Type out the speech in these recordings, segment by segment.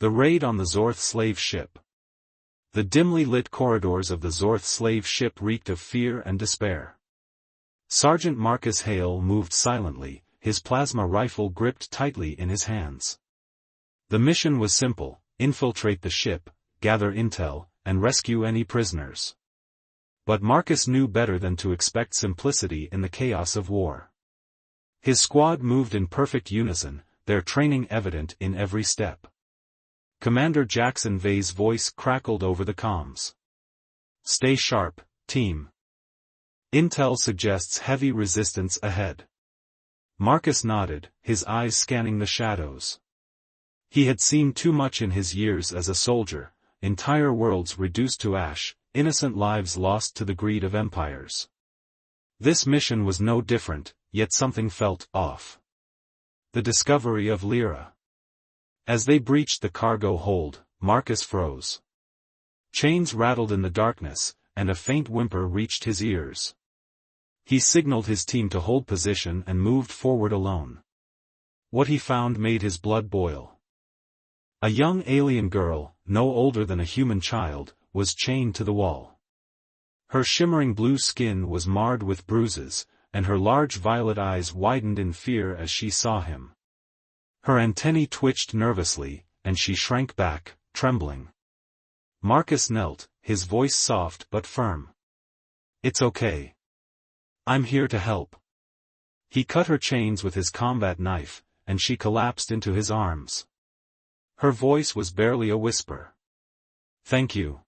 The raid on the Zorth slave ship. The dimly lit corridors of the Zorth slave ship reeked of fear and despair. Sergeant Marcus Hale moved silently, his plasma rifle gripped tightly in his hands. The mission was simple: infiltrate the ship, gather intel, and rescue any prisoners. But Marcus knew better than to expect simplicity in the chaos of war. His squad moved in perfect unison, their training evident in every step. Commander Jackson Vay's voice crackled over the comms. "Stay sharp, team. Intel suggests heavy resistance ahead." Marcus nodded, his eyes scanning the shadows. He had seen too much in his years as a soldier: entire worlds reduced to ash, innocent lives lost to the greed of empires. This mission was no different, yet something felt off. The discovery of Lyra. As they breached the cargo hold, Marcus froze. Chains rattled in the darkness, and a faint whimper reached his ears. He signaled his team to hold position and moved forward alone. What he found made his blood boil. A young alien girl, no older than a human child, was chained to the wall. Her shimmering blue skin was marred with bruises, and her large violet eyes widened in fear as she saw him. Her antennae twitched nervously, and she shrank back, trembling. Marcus knelt, his voice soft but firm. "It's okay. I'm here to help." He cut her chains with his combat knife, and she collapsed into his arms. Her voice was barely a whisper. "Thank you."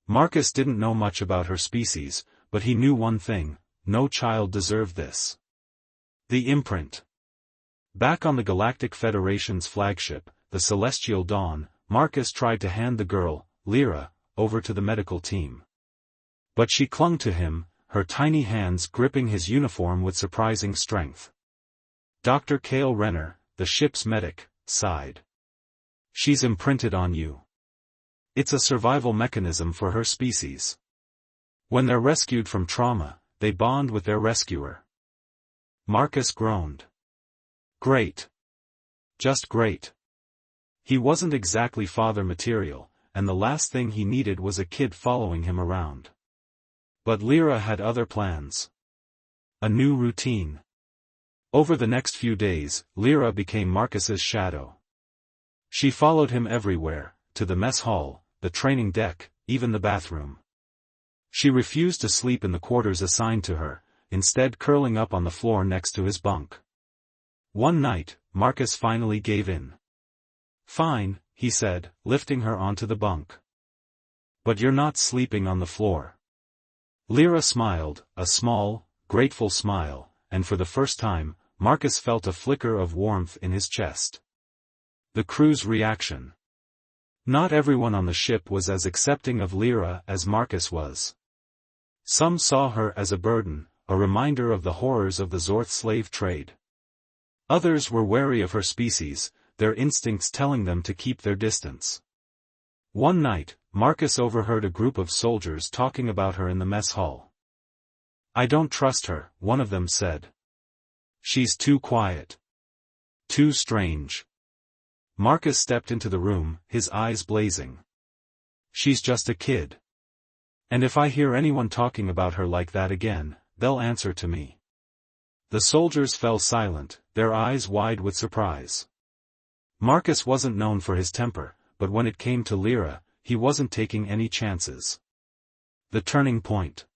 Marcus didn't know much about her species, but he knew one thing: no child deserved this. The imprint. Back on the Galactic Federation's flagship, the Celestial Dawn, Marcus tried to hand the girl, Lyra, over to the medical team. But she clung to him, her tiny hands gripping his uniform with surprising strength. Dr. Cale Renner, the ship's medic, sighed. "She's imprinted on you. It's a survival mechanism for her species. When they're rescued from trauma, they bond with their rescuer." Marcus groaned. Great. Just great. He wasn't exactly father material, and the last thing he needed was a kid following him around. But Lyra had other plans. A new routine. Over the next few days, Lyra became Marcus's shadow. She followed him everywhere, to the mess hall, the training deck, even the bathroom. She refused to sleep in the quarters assigned to her, instead curling up on the floor next to his bunk. One night, Marcus finally gave in. "Fine," he said, lifting her onto the bunk. "But you're not sleeping on the floor." Lyra smiled, a small, grateful smile, and for the first time, Marcus felt a flicker of warmth in his chest. The crew's reaction. Not everyone on the ship was as accepting of Lyra as Marcus was. Some saw her as a burden, a reminder of the horrors of the Zorth slave trade. Others were wary of her species, their instincts telling them to keep their distance. One night, Marcus overheard a group of soldiers talking about her in the mess hall. "I don't trust her," one of them said. "She's too quiet. Too strange." Marcus stepped into the room, his eyes blazing. "She's just a kid. And if I hear anyone talking about her like that again, they'll answer to me." The soldiers fell silent, their eyes wide with surprise. Marcus wasn't known for his temper, but when it came to Lyra, he wasn't taking any chances. The turning point.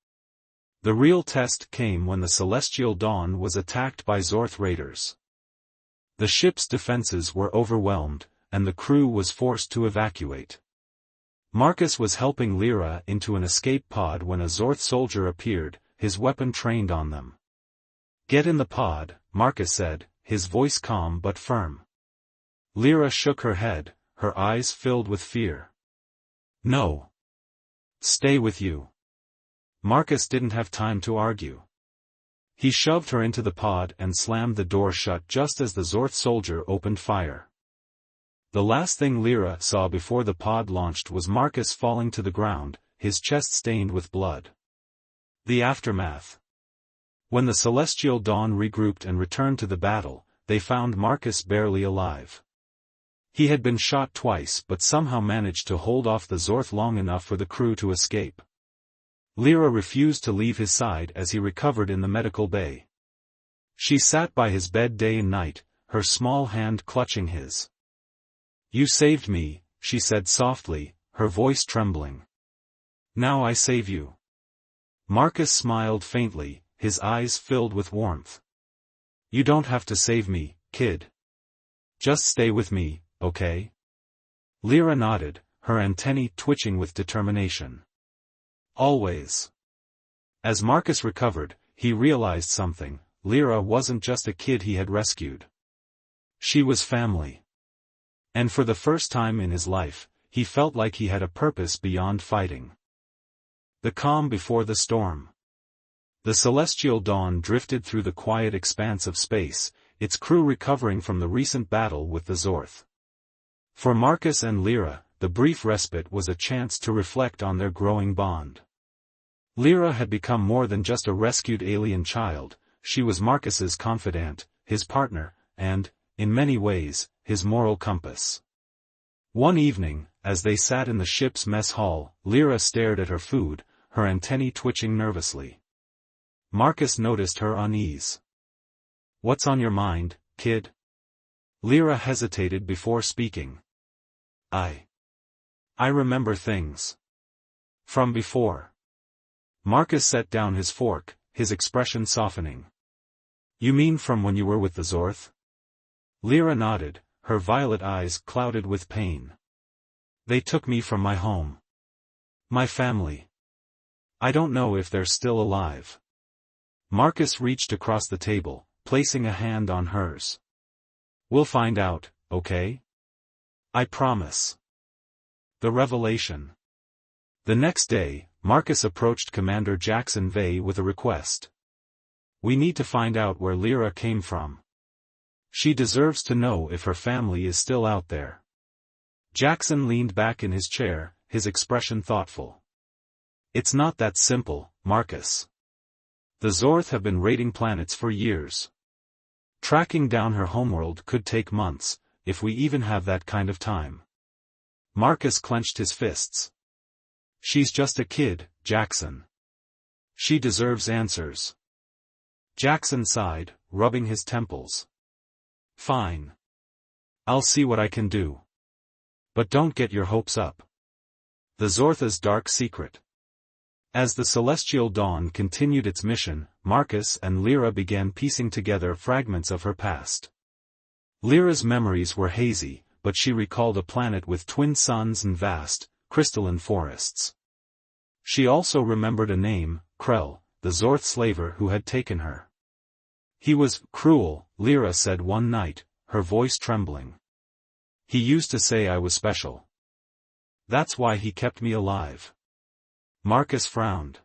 The real test came when the Celestial Dawn was attacked by Zorth raiders. The ship's defenses were overwhelmed, and the crew was forced to evacuate. Marcus was helping Lyra into an escape pod when a Zorth soldier appeared, his weapon trained on them. "Get in the pod," Marcus said, his voice calm but firm. Lyra shook her head, her eyes filled with fear. "No. Stay with you." Marcus didn't have time to argue. He shoved her into the pod and slammed the door shut just as the Zorth soldier opened fire. The last thing Lyra saw before the pod launched was Marcus falling to the ground, his chest stained with blood. The aftermath. When the Celestial Dawn regrouped and returned to the battle, they found Marcus barely alive. He had been shot twice but somehow managed to hold off the Zorth long enough for the crew to escape. Lyra refused to leave his side as he recovered in the medical bay. She sat by his bed day and night, her small hand clutching his. "You saved me," she said softly, her voice trembling. "Now I save you." Marcus smiled faintly, his eyes filled with warmth. "You don't have to save me, kid. Just stay with me, okay?" Lyra nodded, her antennae twitching with determination. "Always." As Marcus recovered, he realized something. Lyra wasn't just a kid he had rescued. She was family. And for the first time in his life, he felt like he had a purpose beyond fighting. The calm before the storm. The celestial dawn drifted through the quiet expanse of space, its crew recovering from the recent battle with the Zorth. For Marcus and Lyra, the brief respite was a chance to reflect on their growing bond. Lyra had become more than just a rescued alien child, she was Marcus's confidant, his partner, and, in many ways, his moral compass. One evening, as they sat in the ship's mess hall, Lyra stared at her food, her antennae twitching nervously. Marcus noticed her unease. "What's on your mind, kid?" Lyra hesitated before speaking. I remember things. From before." Marcus set down his fork, his expression softening. "You mean from when you were with the Zorth?" Lyra nodded, her violet eyes clouded with pain. "They took me from my home. My family. I don't know if they're still alive." Marcus reached across the table, placing a hand on hers. "We'll find out, okay? I promise." The revelation. The next day, Marcus approached Commander Jackson Vey with a request. "We need to find out where Lyra came from. She deserves to know if her family is still out there." Jackson leaned back in his chair, his expression thoughtful. "It's not that simple, Marcus. The Zorth have been raiding planets for years. Tracking down her homeworld could take months, if we even have that kind of time." Marcus clenched his fists. "She's just a kid, Jackson. She deserves answers." Jackson sighed, rubbing his temples. "Fine. I'll see what I can do. But don't get your hopes up. The Zortha's dark secret." As the celestial dawn continued its mission, Marcus and Lyra began piecing together fragments of her past. Lyra's memories were hazy, but she recalled a planet with twin suns and vast, crystalline forests. She also remembered a name, Krell, the Zorth slaver who had taken her. "He was cruel," Lyra said one night, her voice trembling. "He used to say I was special. That's why he kept me alive." Marcus frowned.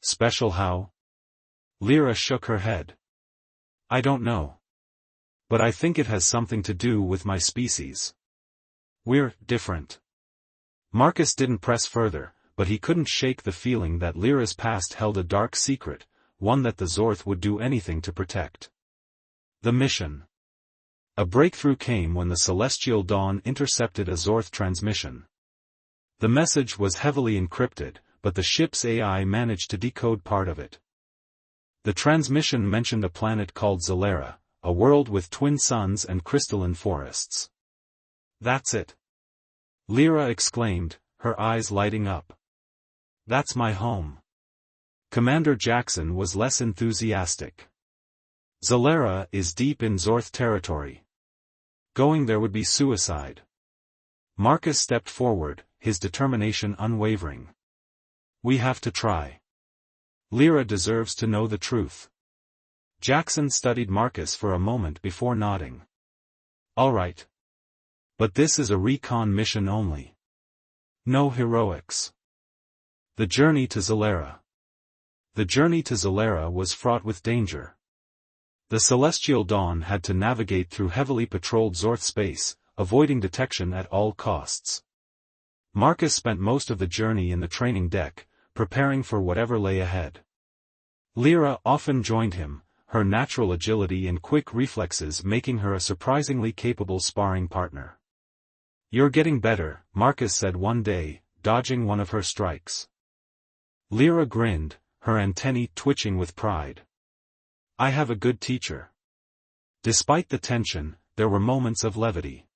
"Special how?" Lyra shook her head. "I don't know. But I think it has something to do with my species. We're different." Marcus didn't press further, but he couldn't shake the feeling that Lyra's past held a dark secret, one that the Zorth would do anything to protect. The mission. A breakthrough came when the celestial dawn intercepted a Zorth transmission. The message was heavily encrypted, but the ship's AI managed to decode part of it. The transmission mentioned a planet called Zalera, a world with twin suns and crystalline forests. "That's it!" Lyra exclaimed, her eyes lighting up. "That's my home." Commander Jackson was less enthusiastic. "Zalera is deep in Zorth territory. Going there would be suicide." Marcus stepped forward, his determination unwavering. "We have to try. Lyra deserves to know the truth." Jackson studied Marcus for a moment before nodding. "All right. But this is a recon mission only. No heroics." The journey to Zalera. The journey to Zalera was fraught with danger. The celestial dawn had to navigate through heavily patrolled Zorth space, avoiding detection at all costs. Marcus spent most of the journey in the training deck, preparing for whatever lay ahead. Lyra often joined him, her natural agility and quick reflexes making her a surprisingly capable sparring partner. "You're getting better," Marcus said one day, dodging one of her strikes. Lyra grinned, her antennae twitching with pride. "I have a good teacher." Despite the tension, there were moments of levity.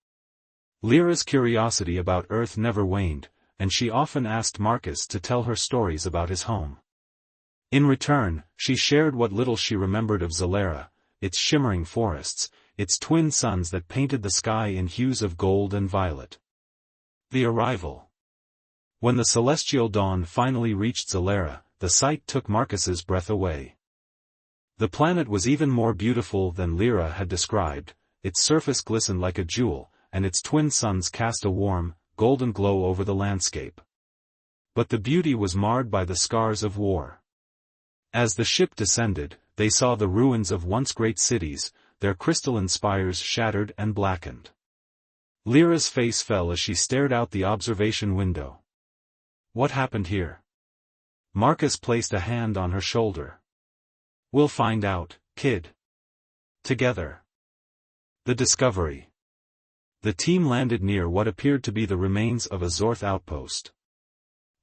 Lyra's curiosity about Earth never waned, and she often asked Marcus to tell her stories about his home. In return, she shared what little she remembered of Zalera, its shimmering forests, its twin suns that painted the sky in hues of gold and violet. The arrival. When the celestial dawn finally reached Zalera, the sight took Marcus's breath away. The planet was even more beautiful than Lyra had described, its surface glistened like a jewel, and its twin suns cast a warm, golden glow over the landscape. But the beauty was marred by the scars of war. As the ship descended, they saw the ruins of once great cities, their crystalline spires shattered and blackened. Lyra's face fell as she stared out the observation window. "What happened here?" Marcus placed a hand on her shoulder. "We'll find out, kid. Together." The discovery. The team landed near what appeared to be the remains of a Zorth outpost.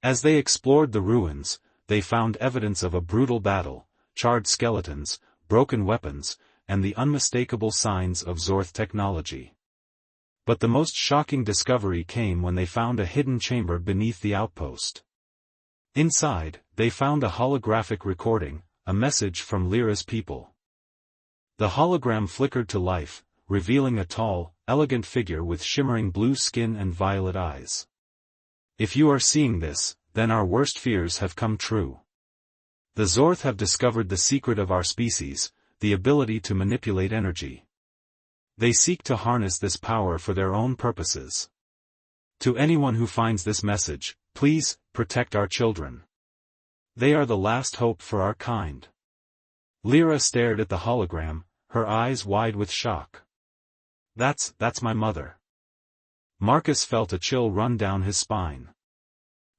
As they explored the ruins, they found evidence of a brutal battle, charred skeletons, broken weapons, and the unmistakable signs of Zorth technology. But the most shocking discovery came when they found a hidden chamber beneath the outpost. Inside, they found a holographic recording, a message from Lyra's people. The hologram flickered to life, revealing a tall, elegant figure with shimmering blue skin and violet eyes. "If you are seeing this, then our worst fears have come true. The Zorth have discovered the secret of our species, the ability to manipulate energy. They seek to harness this power for their own purposes. To anyone who finds this message, please, protect our children. They are the last hope for our kind." Lyra stared at the hologram, her eyes wide with shock. That's my mother." Marcus felt a chill run down his spine.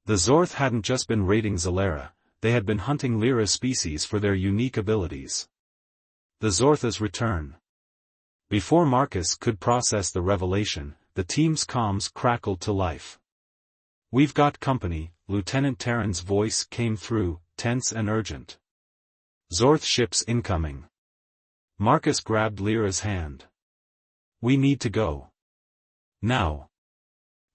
The Zorth hadn't just been raiding Zalera, they had been hunting Lyra's species for their unique abilities. The Zorth's return. Before Marcus could process the revelation, the team's comms crackled to life. "We've got company," Lieutenant Terran's voice came through, tense and urgent. "Zorth ships incoming." Marcus grabbed Lyra's hand. "We need to go. Now."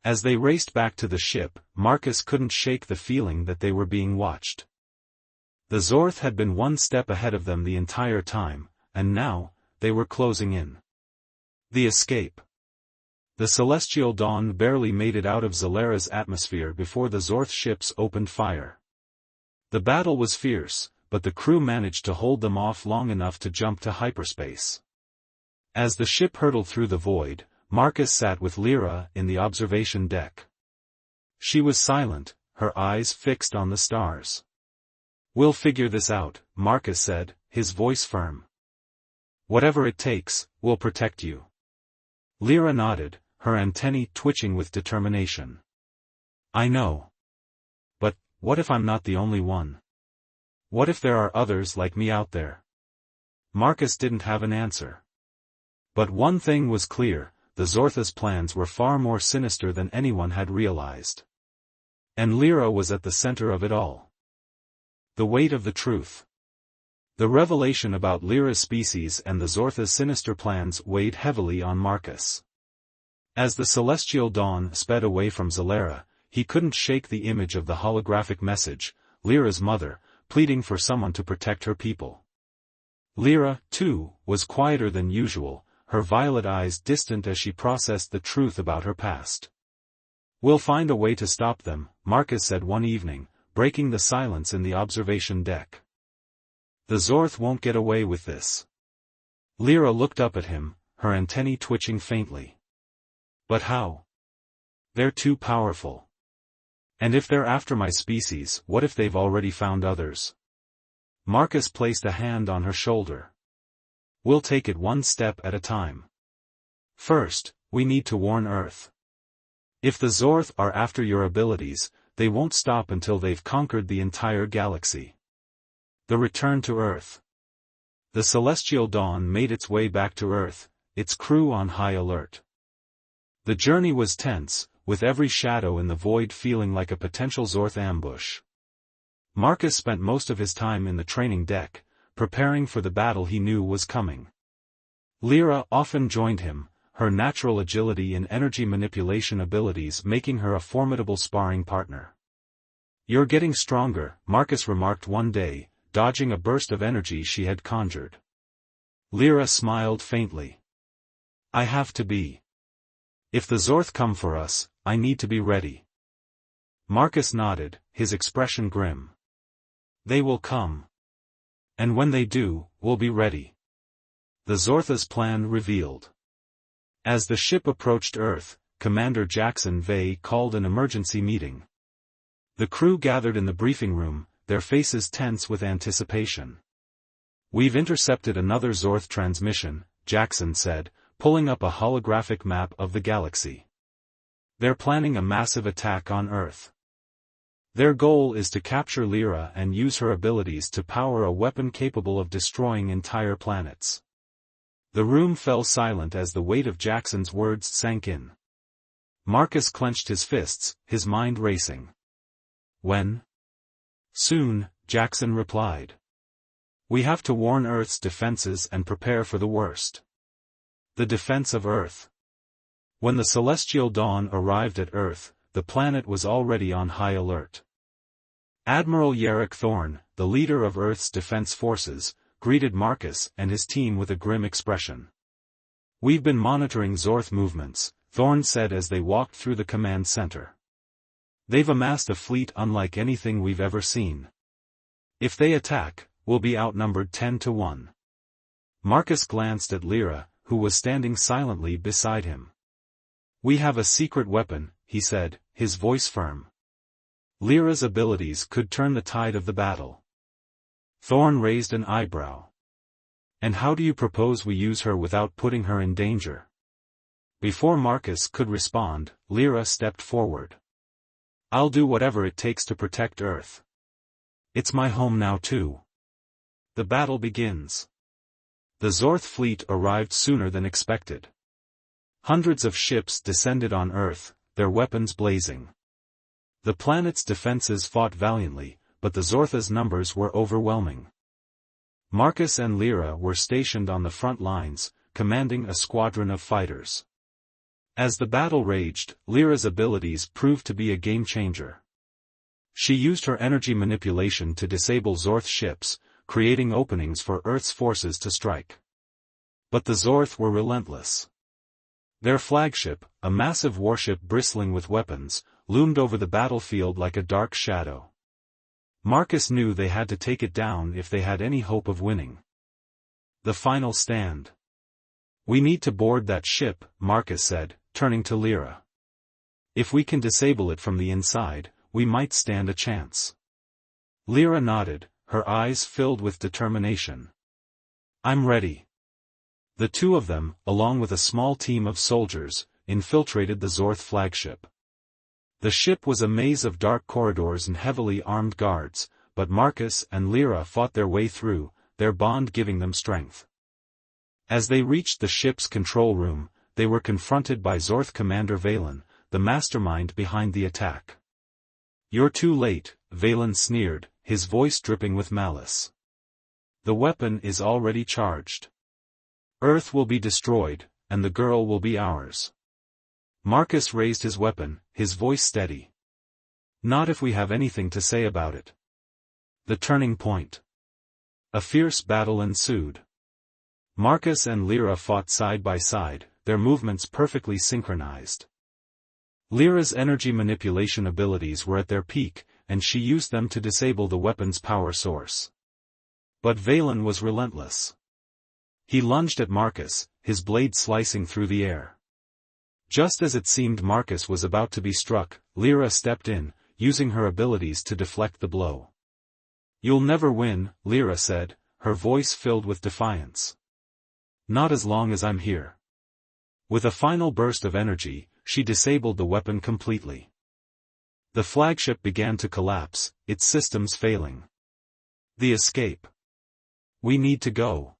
As they raced back to the ship, Marcus couldn't shake the feeling that they were being watched. The Zorth had been one step ahead of them the entire time, and now, they were closing in. The escape. The celestial dawn barely made it out of Zalera's atmosphere before the Zorth ships opened fire. The battle was fierce, but the crew managed to hold them off long enough to jump to hyperspace. As the ship hurtled through the void, Marcus sat with Lyra in the observation deck. She was silent, her eyes fixed on the stars. "We'll figure this out," Marcus said, his voice firm. "Whatever it takes, we'll protect you." Lyra nodded, her antennae twitching with determination. "I know. But, what if I'm not the only one? What if there are others like me out there?" Marcus didn't have an answer. But one thing was clear, the Zorth's plans were far more sinister than anyone had realized. And Lyra was at the center of it all. The weight of the truth. The revelation about Lyra's species and the Zorth's sinister plans weighed heavily on Marcus. As the celestial dawn sped away from Zalera, he couldn't shake the image of the holographic message, Lyra's mother, pleading for someone to protect her people. Lyra, too, was quieter than usual, her violet eyes distant as she processed the truth about her past. "We'll find a way to stop them," Marcus said one evening, breaking the silence in the observation deck. "The Zorth won't get away with this." Lyra looked up at him, her antennae twitching faintly. "But how? They're too powerful. And if they're after my species, what if they've already found others?" Marcus placed a hand on her shoulder. "We'll take it one step at a time. First, we need to warn Earth. If the Zorth are after your abilities, they won't stop until they've conquered the entire galaxy." The return to Earth. The celestial dawn made its way back to Earth, its crew on high alert. The journey was tense, with every shadow in the void feeling like a potential Zorth ambush. Marcus spent most of his time in the training deck, preparing for the battle he knew was coming. Lyra often joined him, her natural agility and energy manipulation abilities making her a formidable sparring partner. "You're getting stronger," Marcus remarked one day, dodging a burst of energy she had conjured. Lyra smiled faintly. "I have to be. If the Zorth come for us, I need to be ready." Marcus nodded, his expression grim. "They will come. And when they do, we'll be ready." The Zortha's plan revealed. As the ship approached Earth, Commander Jackson Vey called an emergency meeting. The crew gathered in the briefing room, their faces tense with anticipation. "We've intercepted another Zorth transmission," Jackson said, pulling up a holographic map of the galaxy. "They're planning a massive attack on Earth. Their goal is to capture Lyra and use her abilities to power a weapon capable of destroying entire planets." The room fell silent as the weight of Jackson's words sank in. Marcus clenched his fists, his mind racing. "When?" "Soon," Jackson replied. "We have to warn Earth's defenses and prepare for the worst." The defense of Earth. When the celestial dawn arrived at Earth, the planet was already on high alert. Admiral Yarrick Thorne, the leader of Earth's defense forces, greeted Marcus and his team with a grim expression. "We've been monitoring Zorth movements," Thorne said as they walked through the command center. "They've amassed a fleet unlike anything we've ever seen. If they attack, we'll be outnumbered 10-1. Marcus glanced at Lyra, who was standing silently beside him. "We have a secret weapon," he said, his voice firm. "Lyra's abilities could turn the tide of the battle." Thorne raised an eyebrow. "And how do you propose we use her without putting her in danger?" Before Marcus could respond, Lyra stepped forward. "I'll do whatever it takes to protect Earth. It's my home now too." The battle begins. The Zorth fleet arrived sooner than expected. Hundreds of ships descended on Earth, their weapons blazing. The planet's defenses fought valiantly, but the Zortha's numbers were overwhelming. Marcus and Lyra were stationed on the front lines, commanding a squadron of fighters. As the battle raged, Lyra's abilities proved to be a game-changer. She used her energy manipulation to disable Zorth ships, creating openings for Earth's forces to strike. But the Zorth were relentless. Their flagship, a massive warship bristling with weapons, loomed over the battlefield like a dark shadow. Marcus knew they had to take it down if they had any hope of winning. The final stand. "We need to board that ship," Marcus said, turning to Lyra. "If we can disable it from the inside, we might stand a chance." Lyra nodded, her eyes filled with determination. "I'm ready." The two of them, along with a small team of soldiers, infiltrated the Zorth flagship. The ship was a maze of dark corridors and heavily armed guards, but Marcus and Lyra fought their way through, their bond giving them strength. As they reached the ship's control room, they were confronted by Zorth Commander Valen, the mastermind behind the attack. "You're too late," Valen sneered, his voice dripping with malice. "The weapon is already charged. Earth will be destroyed, and the girl will be ours." Marcus raised his weapon, his voice steady. "Not if we have anything to say about it." The turning point. A fierce battle ensued. Marcus and Lyra fought side by side, their movements perfectly synchronized. Lyra's energy manipulation abilities were at their peak, and she used them to disable the weapon's power source. But Valen was relentless. He lunged at Marcus, his blade slicing through the air. Just as it seemed Marcus was about to be struck, Lyra stepped in, using her abilities to deflect the blow. "You'll never win," Lyra said, her voice filled with defiance. "Not as long as I'm here." With a final burst of energy, she disabled the weapon completely. The flagship began to collapse, its systems failing. "The escape. We need to go,"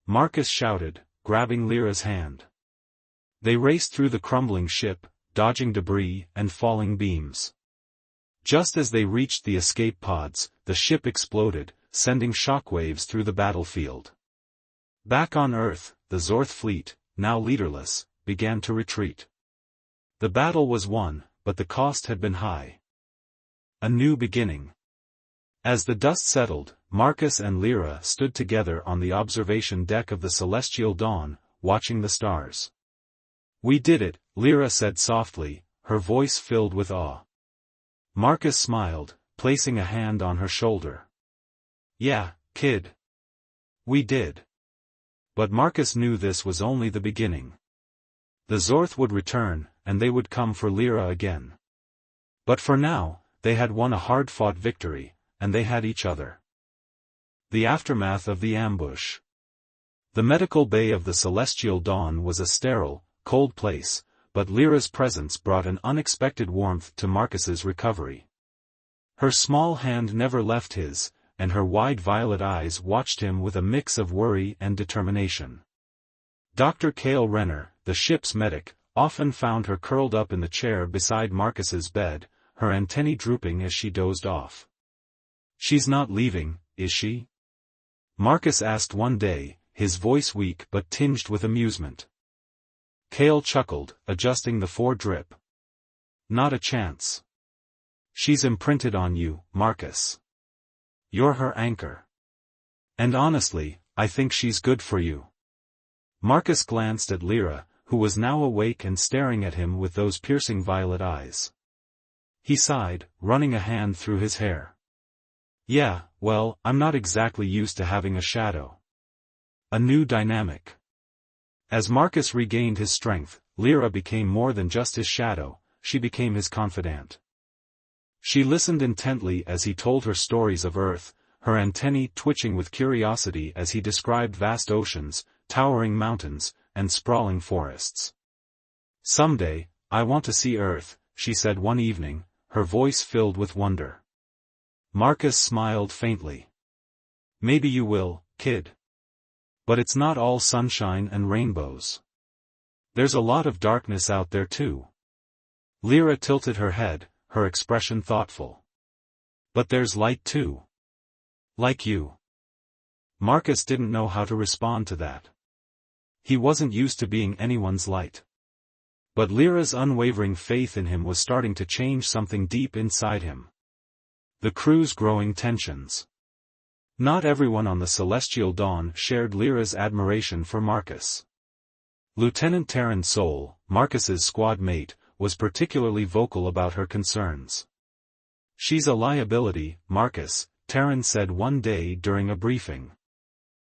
Marcus shouted, grabbing Lyra's hand. They raced through the crumbling ship, dodging debris and falling beams. Just as they reached the escape pods, the ship exploded, sending shockwaves through the battlefield. Back on Earth, the Zorth fleet, now leaderless, began to retreat. The battle was won, but the cost had been high. A new beginning. As the dust settled, Marcus and Lyra stood together on the observation deck of the Celestial Dawn, watching the stars. "We did it," Lyra said softly, her voice filled with awe. Marcus smiled, placing a hand on her shoulder. "Yeah, kid. We did." But Marcus knew this was only the beginning. The Zorth would return, and they would come for Lyra again. But for now, they had won a hard-fought victory, and they had each other. The aftermath of the ambush. The medical bay of the Celestial Dawn was a sterile, cold place, but Lyra's presence brought an unexpected warmth to Marcus's recovery. Her small hand never left his, and her wide violet eyes watched him with a mix of worry and determination. Dr. Cale Renner, the ship's medic, often found her curled up in the chair beside Marcus's bed, her antennae drooping as she dozed off. "She's not leaving, is she?" Marcus asked one day, his voice weak but tinged with amusement. Cale chuckled, adjusting the foredrip. "Not a chance. She's imprinted on you, Marcus. You're her anchor. And honestly, I think she's good for you." Marcus glanced at Lyra, who was now awake and staring at him with those piercing violet eyes. He sighed, running a hand through his hair. "Yeah, well, I'm not exactly used to having a shadow. A new dynamic." As Marcus regained his strength, Lyra became more than just his shadow, she became his confidant. She listened intently as he told her stories of Earth, her antennae twitching with curiosity as he described vast oceans, towering mountains, and sprawling forests. "Someday, I want to see Earth," she said one evening, her voice filled with wonder. Marcus smiled faintly. "Maybe you will, kid. But it's not all sunshine and rainbows. There's a lot of darkness out there too." Lyra tilted her head, her expression thoughtful. "But there's light too. Like you." Marcus didn't know how to respond to that. He wasn't used to being anyone's light. But Lyra's unwavering faith in him was starting to change something deep inside him. The crew's growing tensions. Not everyone on the Celestial Dawn shared Lyra's admiration for Marcus. Lieutenant Terran Soul, Marcus's squad mate, was particularly vocal about her concerns. "She's a liability, Marcus," Terran said one day during a briefing.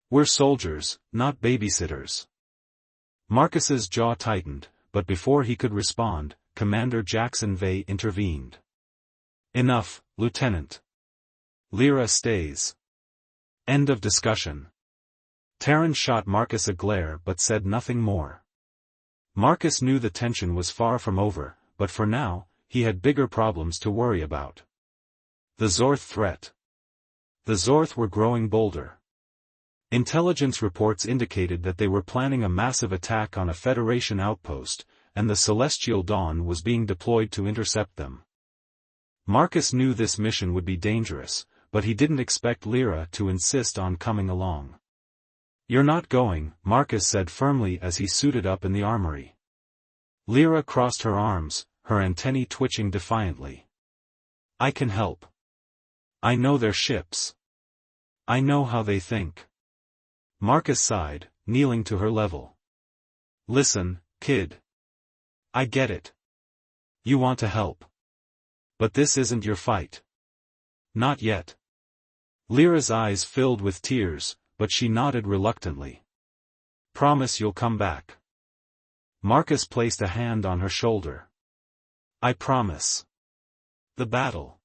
"We're soldiers, not babysitters." Marcus's jaw tightened, but before he could respond, Commander Jackson Vey intervened. "Enough, Lieutenant. Lyra stays." End of discussion. Terran shot Marcus a glare but said nothing more. Marcus knew the tension was far from over, but for now, he had bigger problems to worry about. The Zorth threat. The Zorth were growing bolder. Intelligence reports indicated that they were planning a massive attack on a Federation outpost, and the Celestial Dawn was being deployed to intercept them. Marcus knew this mission would be dangerous, but he didn't expect Lyra to insist on coming along. "You're not going," Marcus said firmly as he suited up in the armory. Lyra crossed her arms, her antennae twitching defiantly. "I can help. I know their ships. I know how they think." Marcus sighed, kneeling to her level. "Listen, kid. I get it. You want to help. But this isn't your fight. Not yet." Lyra's eyes filled with tears, but she nodded reluctantly. "Promise you'll come back." Marcus placed a hand on her shoulder. "I promise." The battle.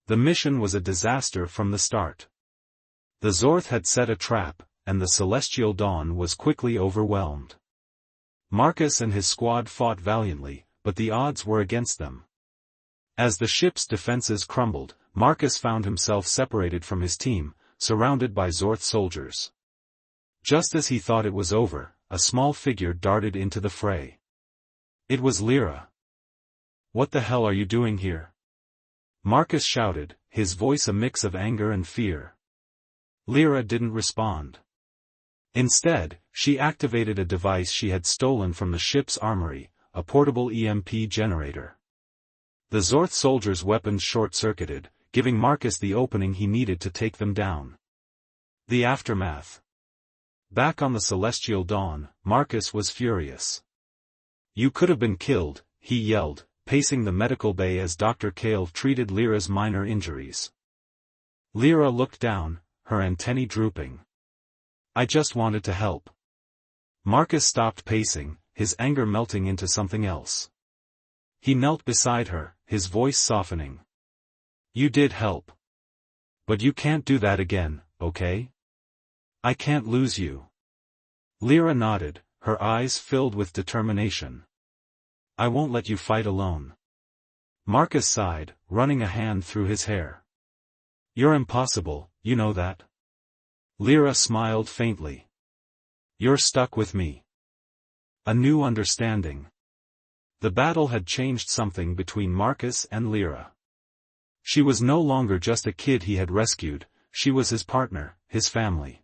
The mission was a disaster from the start. The Zorth had set a trap, and the Celestial Dawn was quickly overwhelmed. Marcus and his squad fought valiantly, but the odds were against them. As the ship's defenses crumbled, Marcus found himself separated from his team, surrounded by Zorth soldiers. Just as he thought it was over, a small figure darted into the fray. It was Lyra. "What the hell are you doing here?" Marcus shouted, his voice a mix of anger and fear. Lyra didn't respond. Instead, she activated a device she had stolen from the ship's armory, a portable EMP generator. The Zorth soldiers' weapons short-circuited, giving Marcus the opening he needed to take them down. The aftermath. Back on the Celestial Dawn, Marcus was furious. "You could have been killed," he yelled, pacing the medical bay as Dr. Cale treated Lyra's minor injuries. Lyra looked down, her antennae drooping. "I just wanted to help." Marcus stopped pacing, his anger melting into something else. He knelt beside her, his voice softening. "You did help. But you can't do that again, okay? I can't lose you." Lyra nodded, her eyes filled with determination. "I won't let you fight alone." Marcus sighed, running a hand through his hair. "You're impossible, you know that." Lyra smiled faintly. "You're stuck with me." A new understanding. The battle had changed something between Marcus and Lyra. She was no longer just a kid he had rescued, she was his partner, his family.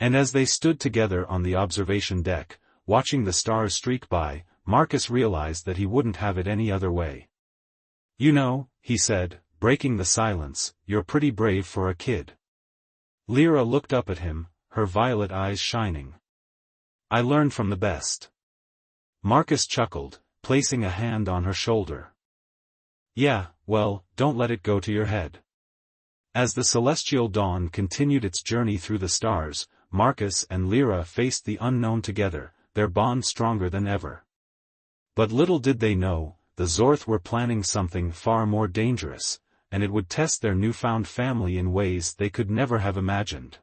And as they stood together on the observation deck, watching the stars streak by, Marcus realized that he wouldn't have it any other way. "You know," he said, breaking the silence, "you're pretty brave for a kid." Lyra looked up at him, her violet eyes shining. "I learned from the best." Marcus chuckled, placing a hand on her shoulder. "Yeah, well, don't let it go to your head." As the Celestial Dawn continued its journey through the stars, Marcus and Lyra faced the unknown together, their bond stronger than ever. But little did they know, the Zorth were planning something far more dangerous, and it would test their newfound family in ways they could never have imagined.